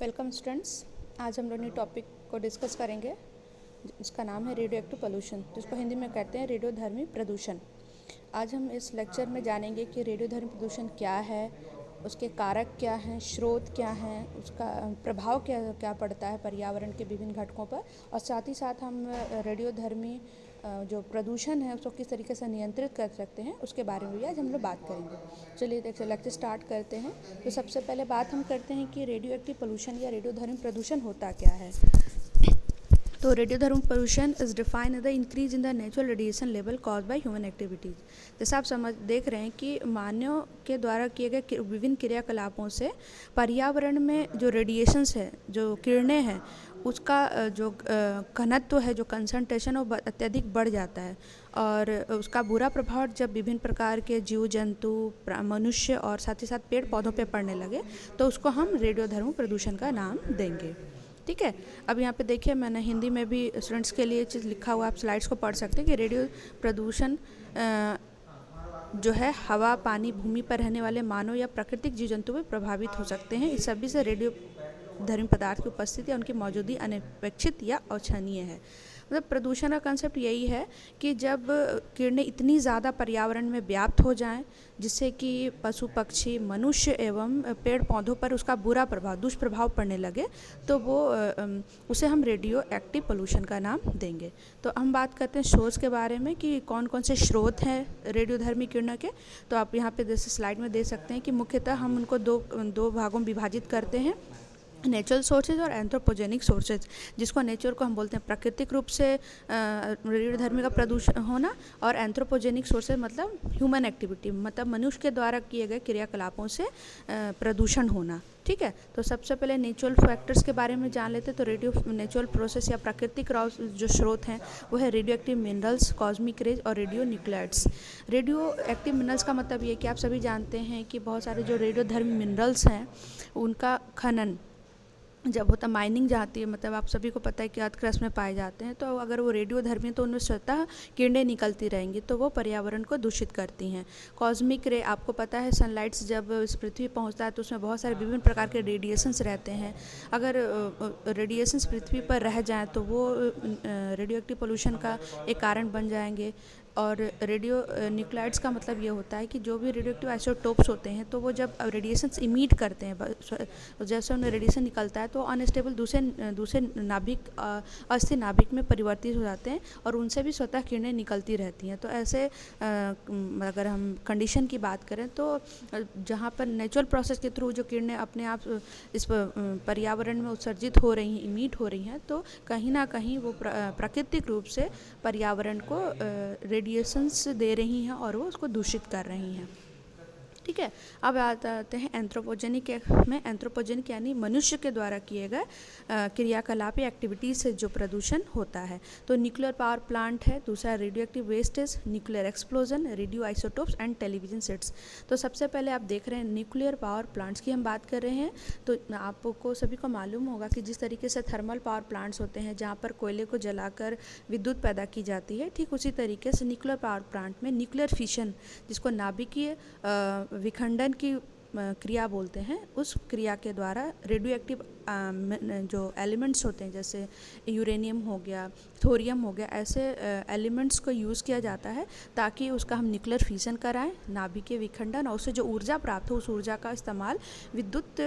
Welcome students. आज हम लोग ने टॉपिक को डिस्कस करेंगे जिसका नाम है रेडियो एक्टिव पोल्यूशन, जिसको हिंदी में कहते हैं रेडियोधर्मी प्रदूषण। आज हम इस लेक्चर में जानेंगे कि रेडियोधर्मी प्रदूषण क्या है, उसके कारक क्या हैं, स्रोत क्या हैं, उसका प्रभाव क्या क्या पड़ता है पर्यावरण के विभिन्न घटकों पर, और साथ ही साथ हम रेडियोधर्मी जो प्रदूषण है उसको किस तरीके से नियंत्रित कर सकते हैं उसके बारे में भी आज हम लोग बात करेंगे। चलिए लेक्चर स्टार्ट करते हैं। तो सबसे पहले बात हम करते हैं कि रेडियो एक्टिव पोल्यूशन या रेडियोधर्मी प्रदूषण होता क्या है। तो रेडियोधर्मी pollution is defined as the increase in the natural radiation level cause by human activities. जैसे आप देख रहे हैं कि मानव के द्वारा किए गए विभिन्न क्रियाकलापों से पर्यावरण में जो रेडिएशंस है, जो किरणें हैं, उसका जो घनत्व है, जो कंसंट्रेशन, वो अत्यधिक बढ़ जाता है। और उसका बुरा प्रभाव जब विभिन्न प्रकार के जीव जंतु, मनुष्य और साथ ही साथ पेड़ पौधों पे पड़ने लगे तो उसको हम रेडियोधर्मी प्रदूषण का नाम देंगे। ठीक है। अब यहाँ पे देखिए, मैंने हिंदी में भी स्टूडेंट्स के लिए चीज़ लिखा हुआ, आप स्लाइड्स को पढ़ सकते हैं कि रेडियो प्रदूषण जो है हवा, पानी, भूमि पर रहने वाले मानव या प्राकृतिक जीव जंतु भी प्रभावित हो सकते हैं। इस सभी से रेडियोधर्मी पदार्थ की उपस्थिति या उनकी मौजूदगी अनपेक्षित या अवांछनीय है। मतलब प्रदूषण का कंसेप्ट यही है कि जब किरणें इतनी ज़्यादा पर्यावरण में व्याप्त हो जाएं जिससे कि पशु पक्षी, मनुष्य एवं पेड़ पौधों पर उसका बुरा प्रभाव, दुष्प्रभाव पड़ने लगे, तो वो उसे हम रेडियो एक्टिव पोल्यूशन का नाम देंगे। तो हम बात करते हैं सोर्स के बारे में कि कौन कौन से स्रोत हैं रेडियोधर्मी किरणों के। तो आप यहाँ पे जैसे स्लाइड में देख सकते हैं कि मुख्यतः हम उनको दो भागों में विभाजित करते हैं, नेचुरल सोर्सेज और एंथ्रोपोजेनिक सोर्सेज। जिसको नेचर को हम बोलते हैं प्राकृतिक रूप से रेडियोधर्मी का प्रदूषण होना, और एंथ्रोपोजेनिक सोर्सेज मतलब ह्यूमन एक्टिविटी, मतलब मनुष्य के द्वारा किए गए क्रियाकलापों से प्रदूषण होना। ठीक है। तो सबसे पहले नेचुरल फैक्टर्स के बारे में जान लेते हैं। तो नेचुरल प्रोसेस या प्राकृतिक जो स्रोत हैं वो है radioactive minerals, cosmic rays और radionuclides. Radioactive minerals का मतलब ये कि आप सभी जानते हैं कि बहुत सारे जो रेडियोधर्मी मिनरल्स हैं उनका खनन जब होता, माइनिंग जाती है, मतलब आप सभी को पता है कि अर्थ क्रस्ट में पाए जाते हैं, तो अगर वो रेडियोधर्मी तो उनमें स्वतः किरणें निकलती रहेंगी तो वो पर्यावरण को दूषित करती हैं। कॉस्मिक रे, आपको पता है सनलाइट्स जब इस पृथ्वी पहुंचता है तो उसमें बहुत सारे विभिन्न प्रकार के रेडिएशंस रहते हैं। अगर रेडिएशंस पृथ्वी पर रह जाएँ तो वो रेडियो एक्टिव पोल्यूशन का एक कारण बन जाएंगे। और रेडियो न्यूक्लाइड्स का मतलब ये होता है कि जो भी रेडियो एक्टिव आइसोटोप्स होते हैं तो वो जब रेडिएशंस इमिट करते हैं, जैसे उन्हें रेडिएशन निकलता है तो अनस्टेबल दूसरे नाभिक, अस्थिर नाभिक में परिवर्तित हो जाते हैं और उनसे भी स्वतः किरणें निकलती रहती हैं। तो ऐसे अगर हम कंडीशन की बात करें तो जहाँ पर नेचुरल प्रोसेस के थ्रू जो किरणें अपने आप इस पर्यावरण में उत्सर्जित हो रही हैं, इमिट हो रही हैं, तो कहीं ना कहीं वो प्राकृतिक रूप से पर्यावरण को रेडिएशंस दे रही हैं और वो उसको दूषित कर रही हैं। ठीक है। अब आते हैं एंथ्रोपोजेनिक में। एंथ्रोपोजेनिक यानी मनुष्य के द्वारा किए गए क्रियाकलाप या एक्टिविटीज़ से जो प्रदूषण होता है। तो न्यूक्लियर पावर प्लांट है, दूसरा radio active wastage, nuclear explosion, radio isotopes and television sets. तो सबसे पहले आप देख रहे हैं न्यूक्लियर पावर प्लांट्स की हम बात कर रहे हैं। तो आपको सभी को मालूम होगा कि जिस तरीके से थर्मल पावर प्लांट्स होते हैं जहाँ पर कोयले को जलाकर विद्युत पैदा की जाती है, ठीक उसी तरीके से न्यूक्लियर पावर प्लांट में न्यूक्लियर फिशन, जिसको नाभिकीय विखंडन की क्रिया बोलते हैं, उस क्रिया के द्वारा रेडियो एक्टिव जो एलिमेंट्स होते हैं जैसे यूरेनियम हो गया, थोरियम हो गया, ऐसे एलिमेंट्स को यूज़ किया जाता है ताकि उसका हम न्यूक्लियर फिशन कराएं, नाभिकीय विखंडन, और उससे जो ऊर्जा प्राप्त हो उस ऊर्जा का इस्तेमाल विद्युत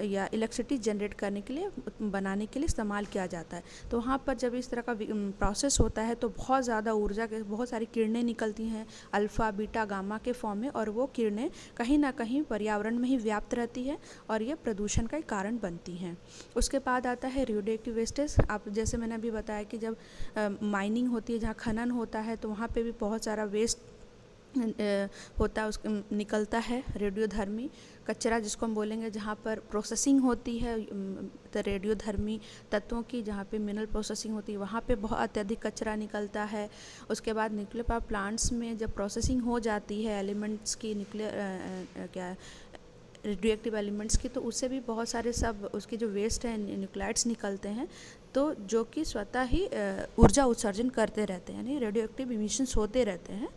या इलेक्ट्रिसिटी जनरेट करने के लिए, बनाने के लिए इस्तेमाल किया जाता है। तो वहाँ पर जब इस तरह का प्रोसेस होता है तो बहुत ज़्यादा ऊर्जा के बहुत सारी किरणें निकलती हैं अल्फ़ा, बीटा, गामा के फॉर्म में, और वो किरणें कहीं ना कहीं पर्यावरण में ही व्याप्त रहती है और ये प्रदूषण का कारण बनती हैं। उसके बाद आता है रेडियो एक्टिव वेस्टेज। आप जैसे मैंने अभी बताया कि जब माइनिंग होती है, जहाँ खनन होता है, तो वहाँ पे भी बहुत सारा वेस्ट होता है, उसको निकलता है रेडियोधर्मी कचरा, जिसको हम बोलेंगे। जहाँ पर प्रोसेसिंग होती है रेडियोधर्मी तत्वों की, जहाँ पे मिनरल प्रोसेसिंग होती है, वहाँ पे बहुत अत्यधिक कचरा निकलता है। उसके बाद न्यूक्लियर पावर प्लांट्स में जब प्रोसेसिंग हो जाती है एलिमेंट्स की, न्यूक्लियर रेडियो एक्टिव एलिमेंट्स की, तो उससे भी बहुत सारे सब उसके जो वेस्ट हैं, न्यूक्लाइड्स निकलते हैं, तो जो कि स्वतः ही ऊर्जा उत्सर्जन करते रहते हैं, यानी रेडियो एक्टिव इमिशंस होते रहते हैं,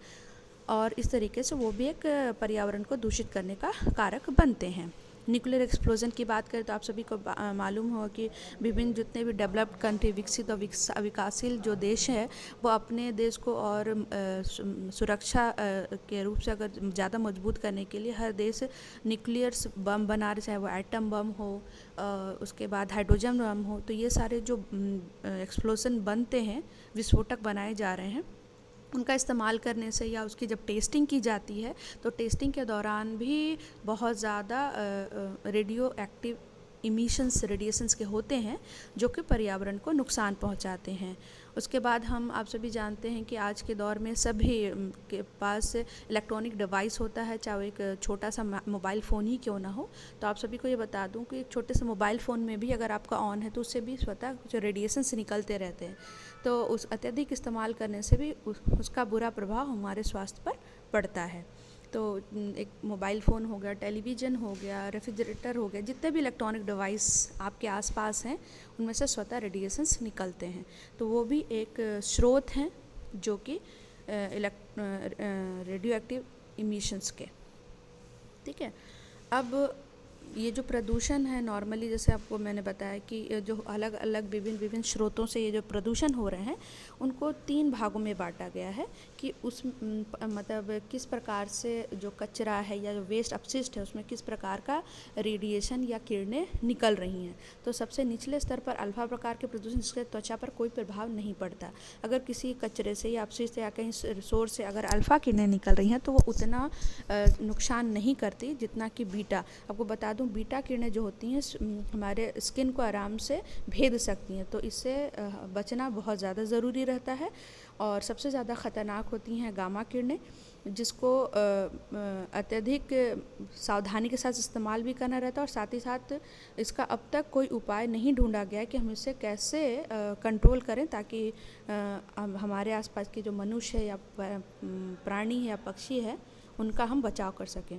और इस तरीके से वो भी एक पर्यावरण को दूषित करने का कारक बनते हैं। न्यूक्लियर एक्सप्लोजन की बात करें तो आप सभी को मालूम होगा कि विभिन्न जितने भी डेवलप्ड कंट्री, विकसित और विकासशील जो देश है, वो अपने देश को और सुरक्षा के रूप से अगर ज़्यादा मजबूत करने के लिए हर देश न्यूक्लियर बम बना रहे, चाहे वो एटम बम हो, उसके बाद हाइड्रोजन बम हो। तो ये सारे जो एक्सप्लोजन बनते हैं, विस्फोटक बनाए जा रहे हैं, उनका इस्तेमाल करने से या उसकी जब टेस्टिंग की जाती है तो टेस्टिंग के दौरान भी बहुत ज़्यादा रेडियो एक्टिव इमिशंस, रेडिएशंस के होते हैं जो कि पर्यावरण को नुकसान पहुंचाते हैं। उसके बाद हम आप सभी जानते हैं कि आज के दौर में सभी के पास इलेक्ट्रॉनिक डिवाइस होता है, चाहे वो एक छोटा सा मोबाइल फ़ोन ही क्यों ना हो। तो आप सभी को ये बता दूं कि एक छोटे से मोबाइल फ़ोन में भी अगर आपका ऑन है तो उससे भी स्वतः कुछ रेडिएशंस निकलते रहते हैं। तो उस अत्यधिक इस्तेमाल करने से भी उसका बुरा प्रभाव हमारे स्वास्थ्य पर पड़ता है। तो एक मोबाइल फ़ोन हो गया, टेलीविज़न हो गया, रेफ्रिजरेटर हो गया, जितने भी इलेक्ट्रॉनिक डिवाइस आपके आसपास हैं उनमें से स्वतः रेडिएशंस निकलते हैं। तो वो भी एक स्रोत हैं जो कि रेडियो एक्टिव इमिशंस के। ठीक है। अब ये जो प्रदूषण है, नॉर्मली जैसे आपको मैंने बताया कि जो अलग अलग विभिन्न स्रोतों से ये जो प्रदूषण हो रहे हैं उनको 3 भागों में बांटा गया है कि उस मतलब किस प्रकार से जो कचरा है या जो वेस्ट अपशिष्ट है उसमें किस प्रकार का रेडिएशन या किरणें निकल रही हैं। तो सबसे निचले स्तर पर अल्फा प्रकार के प्रदूषण, जिसके त्वचा पर कोई प्रभाव नहीं पड़ता। अगर किसी कचरे से या अपशिष्ट या कहीं सोर्स से अगर अल्फा किरणें निकल रही हैं तो वो उतना नुकसान नहीं करती जितना कि बीटा। आपको बता दूं, बीटा किरणें जो होती हैं हमारे स्किन को आराम से भेद सकती हैं, तो इससे बचना बहुत ज़्यादा ज़रूरी रहता है। और सबसे ज़्यादा ख़तरनाक होती हैं गामा किरणें, जिसको अत्यधिक सावधानी के साथ इस्तेमाल भी करना रहता है और साथ ही साथ इसका अब तक कोई उपाय नहीं ढूंढा गया है कि हम इसे कैसे कंट्रोल करें ताकि हमारे आसपास के जो मनुष्य है या प्राणी है या पक्षी है उनका हम बचाव कर सकें।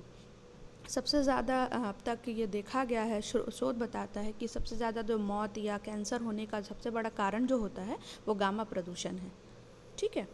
सबसे ज़्यादा अब तक ये देखा गया है, शोध बताता है कि सबसे ज़्यादा जो मौत या कैंसर होने का सबसे बड़ा कारण जो होता है वो गामा प्रदूषण है। ठीक है।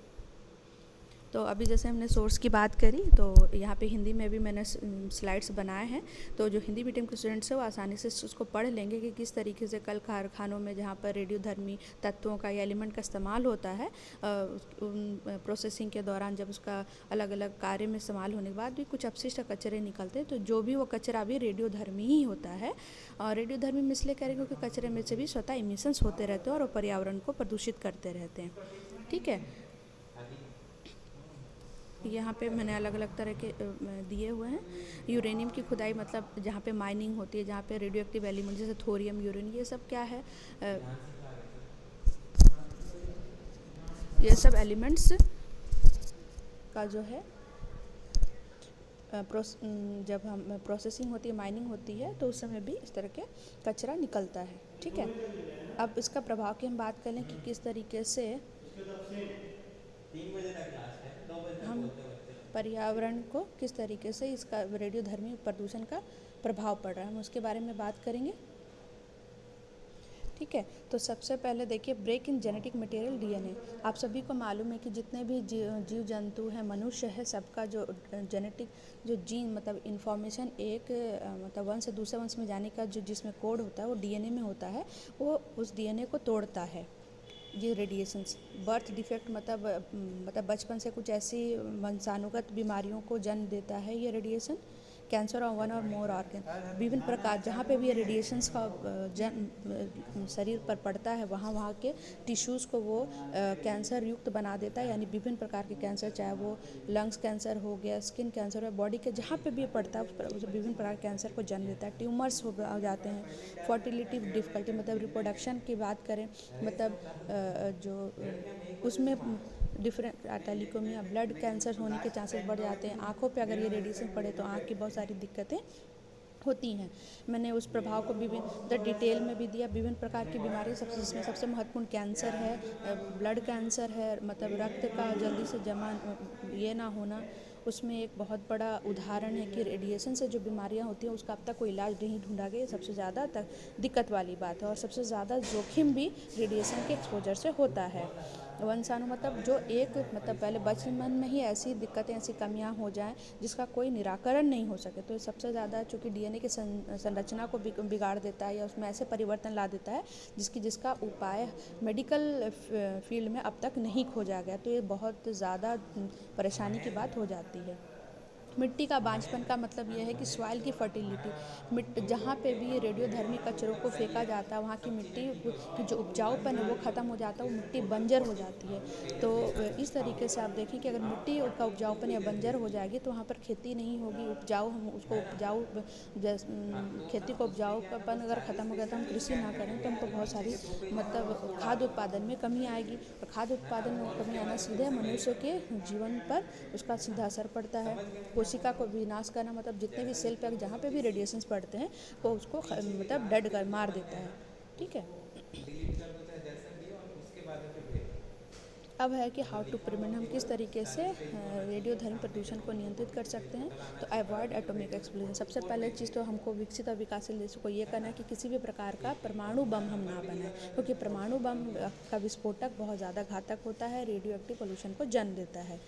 तो अभी जैसे हमने सोर्स की बात करी तो यहाँ पे हिंदी में भी मैंने स्लाइड्स बनाए हैं, तो जो हिंदी मीडियम के स्टूडेंट्स हैं वो आसानी से उसको पढ़ लेंगे कि किस तरीके से कल कारखानों में जहाँ पर रेडियोधर्मी तत्वों का या एलिमेंट का इस्तेमाल होता है, प्रोसेसिंग के दौरान जब उसका अलग अलग कार्य में इस्तेमाल होने के बाद भी कुछ अपशिष्ट कचरे निकलते हैं, तो जो भी वो कचरा भी रेडियोधर्मी ही होता है। और रेडियोधर्मी में इसलिए कह रहे हैं क्योंकि कचरे में से भी स्वतः इमिशंस होते रहते हैं और पर्यावरण को प्रदूषित करते रहते हैं। ठीक है। यहाँ पे मैंने अलग अलग तरह के दिए हुए हैं। यूरेनियम की खुदाई, मतलब जहाँ पे माइनिंग होती है, जहाँ पे रेडियो एक्टिव एलिमेंट जैसे थोरियम, यूरेनियम, ये सब क्या है, ये सब एलिमेंट्स का जो है जब हम प्रोसेसिंग होती है, माइनिंग होती है, तो उस समय भी इस तरह के कचरा निकलता है। ठीक है। अब इसका प्रभाव की हम बात करें कि किस तरीके से हम पर्यावरण को किस तरीके से इसका रेडियोधर्मी प्रदूषण का प्रभाव पड़ रहा है, हम उसके बारे में बात करेंगे। ठीक है। तो सबसे पहले देखिए, break in genetic material DNA. आप सभी को मालूम है कि जितने भी जीव जंतु हैं, मनुष्य है, सबका जो जेनेटिक जो जीन मतलब इन्फॉर्मेशन एक मतलब वंश से दूसरे वंश में जाने का जो जिसमें कोड होता है वो डीएनए में होता है, वो उस डीएनए को तोड़ता है ये रेडिएशंस। बर्थ डिफेक्ट मतलब बचपन से कुछ ऐसी वंशानुगत बीमारियों को जन्म देता है ये रेडिएशन। कैंसर और 1 और मोर ऑर्गन, विभिन्न प्रकार जहाँ पे भी ये रेडिएशंस का शरीर पर पड़ता है वहाँ के टिश्यूज़ को वो कैंसर युक्त बना देता है। यानी विभिन्न प्रकार के कैंसर, चाहे वो लंग्स कैंसर हो गया, स्किन कैंसर, बॉडी के जहाँ पे भी पड़ता है उस विभिन्न प्रकार के कैंसर को जन्म देता है। ट्यूमर्स हो जाते हैं। फर्टिलिटी डिफ़िकल्टी मतलब रिप्रोडक्शन की बात करें, मतलब जो उसमें डिफरेंट टेलिकोमिया, ब्लड कैंसर होने के चांसेस बढ़ जाते हैं। आँखों पे अगर ये रेडिएशन पड़े तो आँख की बहुत सारी दिक्कतें होती हैं। मैंने उस प्रभाव को विभिन्न डिटेल में भी दिया। विभिन्न प्रकार की बीमारी जिसमें सबसे महत्वपूर्ण कैंसर है, ब्लड कैंसर है, मतलब रक्त का जल्दी से जमा ये ना होना, उसमें एक बहुत बड़ा उदाहरण है कि रेडिएशन से जो बीमारियां होती हैं उसका अब तक कोई इलाज नहीं ढूंढा गया। सबसे ज़्यादा दिक्कत वाली बात है और सबसे ज़्यादा जोखिम भी रेडिएशन के एक्सपोजर से होता है। वंशाणु मतलब जो एक मतलब पहले बचपन में ही ऐसी दिक्कतें ऐसी कमियां हो जाएं जिसका कोई निराकरण नहीं हो सके, तो सबसे ज़्यादा चूँकि डीएनए की संरचना को बिगाड़ देता है या उसमें ऐसे परिवर्तन ला देता है जिसका उपाय मेडिकल फील्ड में अब तक नहीं खोजा गया, तो ये बहुत ज़्यादा परेशानी की बात हो जाती है। मिट्टी का बांझपन का मतलब यह है कि सॉइल की फर्टिलिटी, जहाँ पे भी रेडियोधर्मी कचरों को फेंका जाता है वहाँ की मिट्टी की जो उपजाऊपन है वो ख़त्म हो जाता है, वो मिट्टी बंजर हो जाती है। तो इस तरीके से आप देखें कि अगर मिट्टी का उपजाऊपन या बंजर हो जाएगी तो वहाँ पर खेती नहीं होगी, हम उसको खेती को उपजाऊपन अगर ख़त्म हो गया तो हम कृषि ना करें तो हमको बहुत सारी मतलब खाद्य उत्पादन में कमी आएगी, और खाद्य उत्पादन में कमी आना सीधे मनुष्य के जीवन पर उसका सीधा असर पड़ता है। कोशिका को विनाश करना मतलब जितने भी सेल पे जहाँ पे भी रेडिएशंस पड़ते हैं वो उसको मतलब डेड कर मार देता है। ठीक है, अब है कि हाउ टू प्रिवेंट, हम किस तरीके से रेडियोधर्मी प्रदूषण को नियंत्रित कर सकते हैं। तो अवॉइड एटॉमिक एक्सप्लोजन, सबसे पहले चीज़ तो हमको विकसित और विकासशील देशों को ये करना है कि किसी भी प्रकार का परमाणु बम हम ना बनाएं, क्योंकि परमाणु बम का विस्फोटक बहुत ज़्यादा घातक होता है, रेडियो एक्टिव पोल्यूशन को जन्म देता है।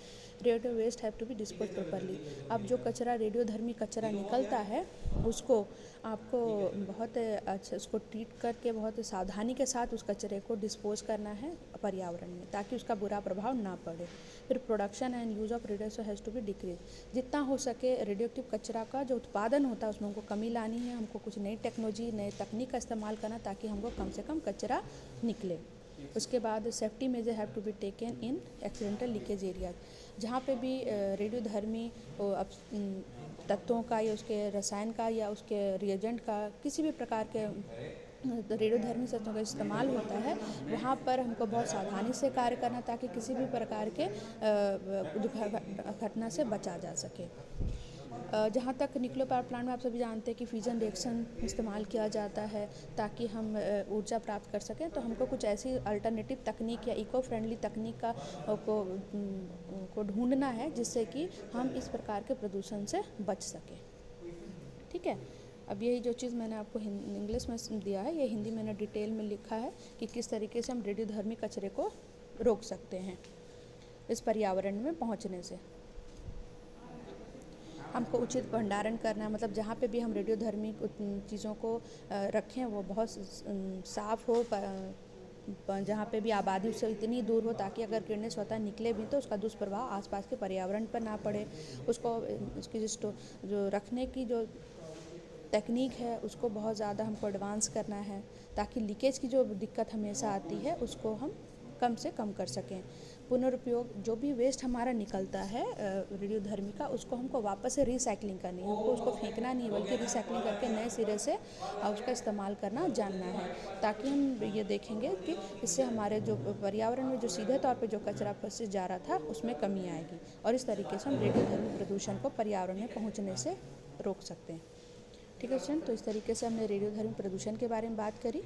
Radio waste have to be dispose properly, अब जो कचरा रेडियोधर्मी कचरा निकलता है उसको आपको बहुत अच्छा उसको ट्रीट करके बहुत सावधानी के साथ उस कचरे को डिस्पोज करना है पर्यावरण में, ताकि उसका बुरा प्रभाव ना पड़े। फिर production and use of radio has to be decrease, जितना हो सके रेडियो एक्टिव कचरा का जो उत्पादन होता है उसमें हमको कमी लानी है, हमको कुछ नई टेक्नोलॉजी नई तकनीक का इस्तेमाल करना ताकि हमको कम से कम कचरा निकले। उसके बाद safety measure have to be taken in accidental leakage area, जहाँ पे भी रेडियोधर्मी तत्वों का या उसके रसायन का या उसके रिएजेंट का किसी भी प्रकार के रेडियोधर्मी तत्वों का इस्तेमाल होता है वहाँ पर हमको बहुत सावधानी से कार्य करना ताकि किसी भी प्रकार के घटना से बचा जा सके। जहाँ तक न्यूक्लियर पावर प्लांट में आप सभी जानते हैं कि फ्यूजन रिएक्शन इस्तेमाल किया जाता है ताकि हम ऊर्जा प्राप्त कर सकें, तो हमको कुछ ऐसी अल्टरनेटिव तकनीक या इको फ्रेंडली तकनीक को ढूंढना है जिससे कि हम इस प्रकार के प्रदूषण से बच सकें। ठीक है, अब यही जो चीज़ मैंने आपको इंग्लिश में दिया है ये हिंदी मैंने डिटेल में लिखा है कि किस तरीके से हम रेडियोधर्मी कचरे को रोक सकते हैं इस पर्यावरण में पहुंचने से। हमको उचित भंडारण करना है, मतलब जहाँ पे भी हम रेडियोधर्मी चीज़ों को रखें वो बहुत साफ़ हो, जहाँ पे भी आबादी उससे इतनी दूर हो ताकि अगर किरणें स्वतः निकले भी तो उसका दुष्प्रभाव आसपास के पर्यावरण पर ना पड़े। उसकी जो रखने की जो टेक्निक है उसको बहुत ज़्यादा हमको एडवांस करना है ताकि लीकेज की जो दिक्कत हमेशा आती है उसको हम कम से कम कर सकें। पुनरुपयोग, जो भी वेस्ट हमारा निकलता है रेडियोधर्मी का उसको हमको वापस से रिसाइकलिंग करनी है, हमको उसको फेंकना नहीं है बल्कि रिसाइकलिंग करके नए सिरे से उसका इस्तेमाल करना जानना है, ताकि हम ये देखेंगे कि इससे हमारे जो पर्यावरण में जो सीधे तौर पे जो कचरा फंस जा रहा था उसमें कमी आएगी और इस तरीके से हम रेडियोधर्मी प्रदूषण को पर्यावरण में पहुँचने से रोक सकते हैं। ठीक है फ्रेंड, तो इस तरीके से हमने रेडियोधर्मी प्रदूषण के बारे में बात करी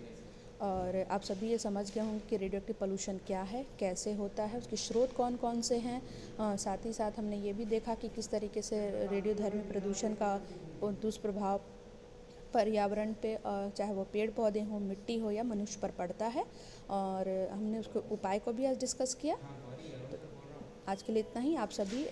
और आप सभी ये समझ गए होंगे कि रेडियो एक्टिव पोल्यूशन क्या है, कैसे होता है, उसके स्रोत कौन कौन से हैं। साथ ही साथ हमने ये भी देखा कि किस तरीके से रेडियोधर्मी प्रदूषण का दुष्प्रभाव पर्यावरण पे चाहे वो पेड़ पौधे हों, मिट्टी हो या मनुष्य पर पड़ता है, और हमने उसके उपाय को भी आज डिस्कस किया। आज के लिए इतना ही। आप सभी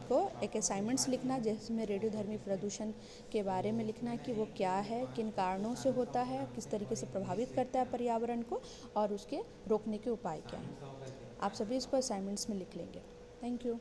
को एक असाइनमेंट्स लिखना जिसमें रेडियोधर्मी प्रदूषण के बारे में लिखना है कि वो क्या है, किन कारणों से होता है, किस तरीके से प्रभावित करता है पर्यावरण को और उसके रोकने के उपाय क्या हैं। आप सभी इसको असाइनमेंट्स में लिख लेंगे। Thank you.